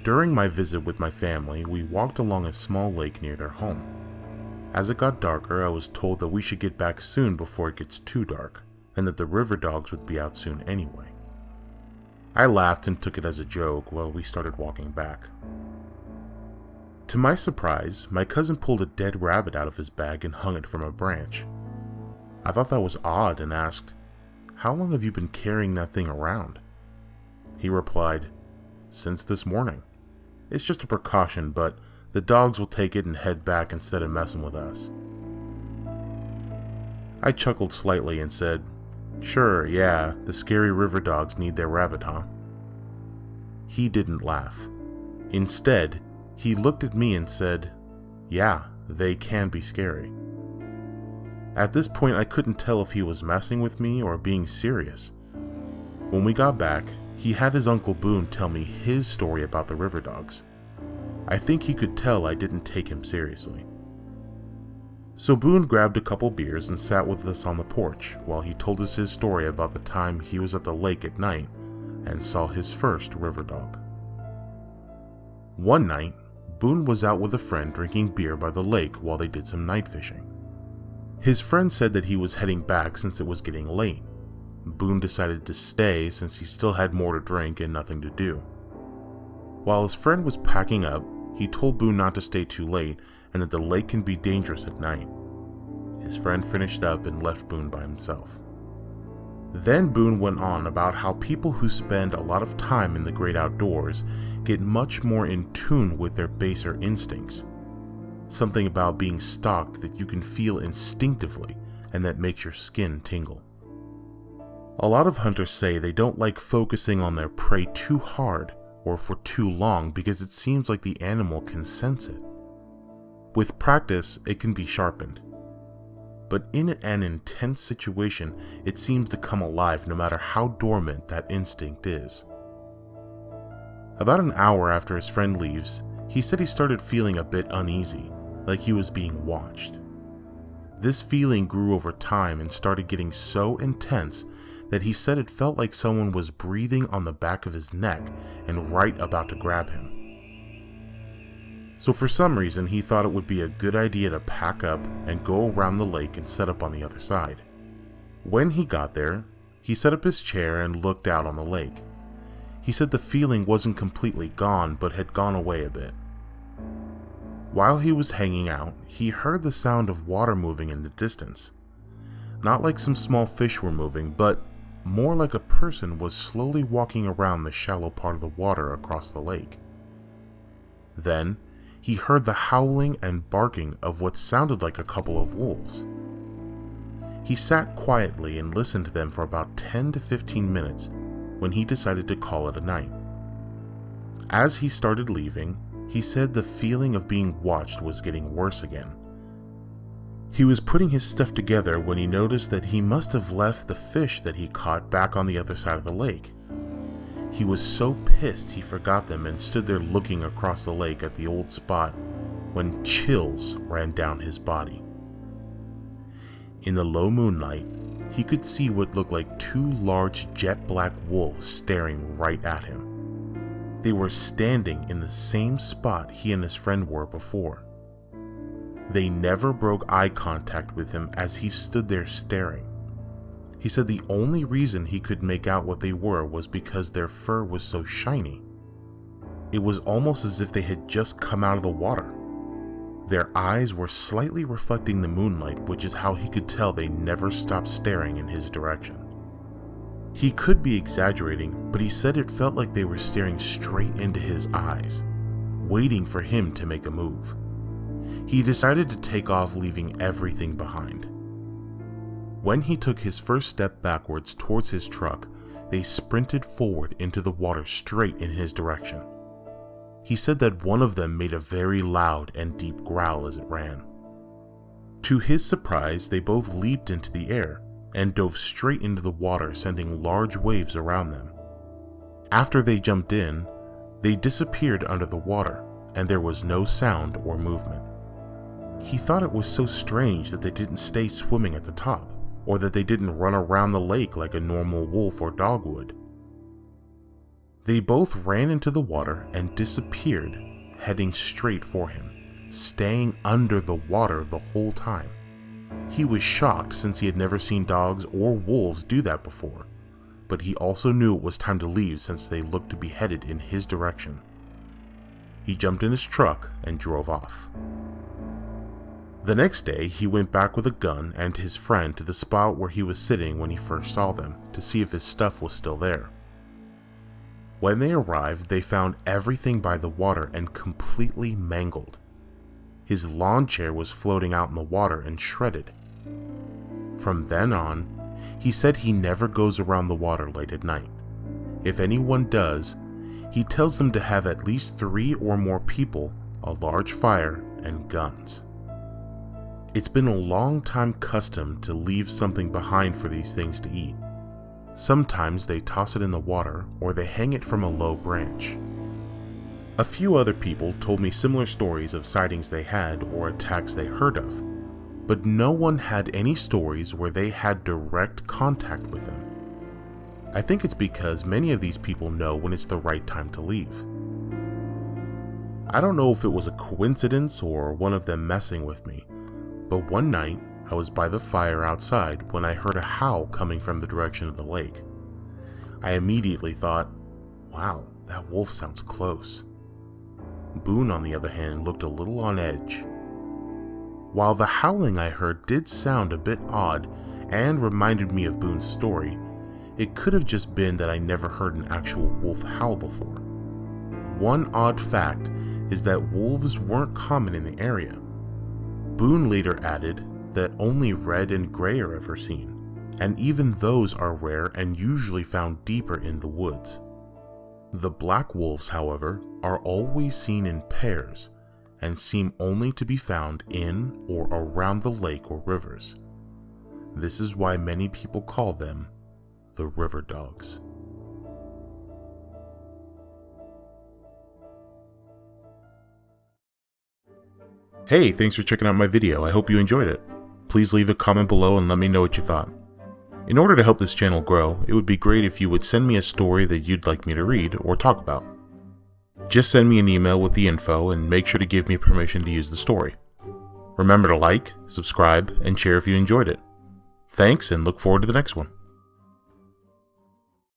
During my visit with my family, we walked along a small lake near their home. As it got darker, I was told that we should get back soon before it gets too dark, and that the river dogs would be out soon anyway. I laughed and took it as a joke while we started walking back. To my surprise, my cousin pulled a dead rabbit out of his bag and hung it from a branch. I thought that was odd and asked, "How long have you been carrying that thing around?" He replied, "Since this morning. It's just a precaution, but the dogs will take it and head back instead of messing with us." I chuckled slightly and said, "Sure, yeah, the scary river dogs need their rabbit, huh?" He didn't laugh. Instead, he looked at me and said, "Yeah, they can be scary." At this point, I couldn't tell if he was messing with me or being serious. When we got back, he had his Uncle Boone tell me his story about the river dogs. I think he could tell I didn't take him seriously. So Boone grabbed a couple beers and sat with us on the porch while he told us his story about the time he was at the lake at night and saw his first river dog. One night, Boone was out with a friend drinking beer by the lake while they did some night fishing. His friend said that he was heading back since it was getting late. Boone decided to stay since he still had more to drink and nothing to do. While his friend was packing up, he told Boone not to stay too late and that the lake can be dangerous at night. His friend finished up and left Boone by himself. Then Boone went on about how people who spend a lot of time in the great outdoors get much more in tune with their baser instincts. Something about being stalked that you can feel instinctively and that makes your skin tingle. A lot of hunters say they don't like focusing on their prey too hard or for too long because it seems like the animal can sense it. With practice, it can be sharpened. But in an intense situation, it seems to come alive no matter how dormant that instinct is. About an hour after his friend leaves, he said he started feeling a bit uneasy, like he was being watched. This feeling grew over time and started getting so intense that he said it felt like someone was breathing on the back of his neck and right about to grab him. So for some reason, he thought it would be a good idea to pack up and go around the lake and set up on the other side. When he got there, he set up his chair and looked out on the lake. He said the feeling wasn't completely gone, but had gone away a bit. While he was hanging out, he heard the sound of water moving in the distance. Not like some small fish were moving, but more like a person was slowly walking around the shallow part of the water across the lake. Then, he heard the howling and barking of what sounded like a couple of wolves. He sat quietly and listened to them for about 10 to 15 minutes when he decided to call it a night. As he started leaving, he said the feeling of being watched was getting worse again. He was putting his stuff together when he noticed that he must have left the fish that he caught back on the other side of the lake. He was so pissed he forgot them and stood there looking across the lake at the old spot when chills ran down his body. In the low moonlight, he could see what looked like two large jet black wolves staring right at him. They were standing in the same spot he and his friend were before. They never broke eye contact with him as he stood there staring. He said the only reason he could make out what they were was because their fur was so shiny. It was almost as if they had just come out of the water. Their eyes were slightly reflecting the moonlight, which is how he could tell they never stopped staring in his direction. He could be exaggerating, but he said it felt like they were staring straight into his eyes, waiting for him to make a move. He decided to take off, leaving everything behind. When he took his first step backwards towards his truck, they sprinted forward into the water straight in his direction. He said that one of them made a very loud and deep growl as it ran. To his surprise, they both leaped into the air and dove straight into the water, sending large waves around them. After they jumped in, they disappeared under the water, and there was no sound or movement. He thought it was so strange that they didn't stay swimming at the top, or that they didn't run around the lake like a normal wolf or dog would. They both ran into the water and disappeared, heading straight for him, staying under the water the whole time. He was shocked since he had never seen dogs or wolves do that before, but he also knew it was time to leave since they looked to be headed in his direction. He jumped in his truck and drove off. The next day, he went back with a gun and his friend to the spot where he was sitting when he first saw them to see if his stuff was still there. When they arrived, they found everything by the water and completely mangled. His lawn chair was floating out in the water and shredded. From then on, he said he never goes around the water late at night. If anyone does, he tells them to have at least 3 or more people, a large fire, and guns. It's been a long time custom to leave something behind for these things to eat. Sometimes they toss it in the water or they hang it from a low branch. A few other people told me similar stories of sightings they had or attacks they heard of, but no one had any stories where they had direct contact with them. I think it's because many of these people know when it's the right time to leave. I don't know if it was a coincidence or one of them messing with me, but one night I was by the fire outside when I heard a howl coming from the direction of the lake. I immediately thought, wow, that wolf sounds close. Boone, on the other hand, looked a little on edge. While the howling I heard did sound a bit odd and reminded me of Boone's story, it could have just been that I never heard an actual wolf howl before. One odd fact is that wolves weren't common in the area. Boone later added that only red and gray are ever seen, and even those are rare and usually found deeper in the woods. The black wolves, however, are always seen in pairs and seem only to be found in or around the lake or rivers. This is why many people call them the river dogs. Hey, thanks for checking out my video. I hope you enjoyed it. Please leave a comment below and let me know what you thought. In order to help this channel grow, it would be great if you would send me a story that you'd like me to read or talk about. Just send me an email with the info and make sure to give me permission to use the story. Remember to like, subscribe, and share if you enjoyed it. Thanks, and look forward to the next one.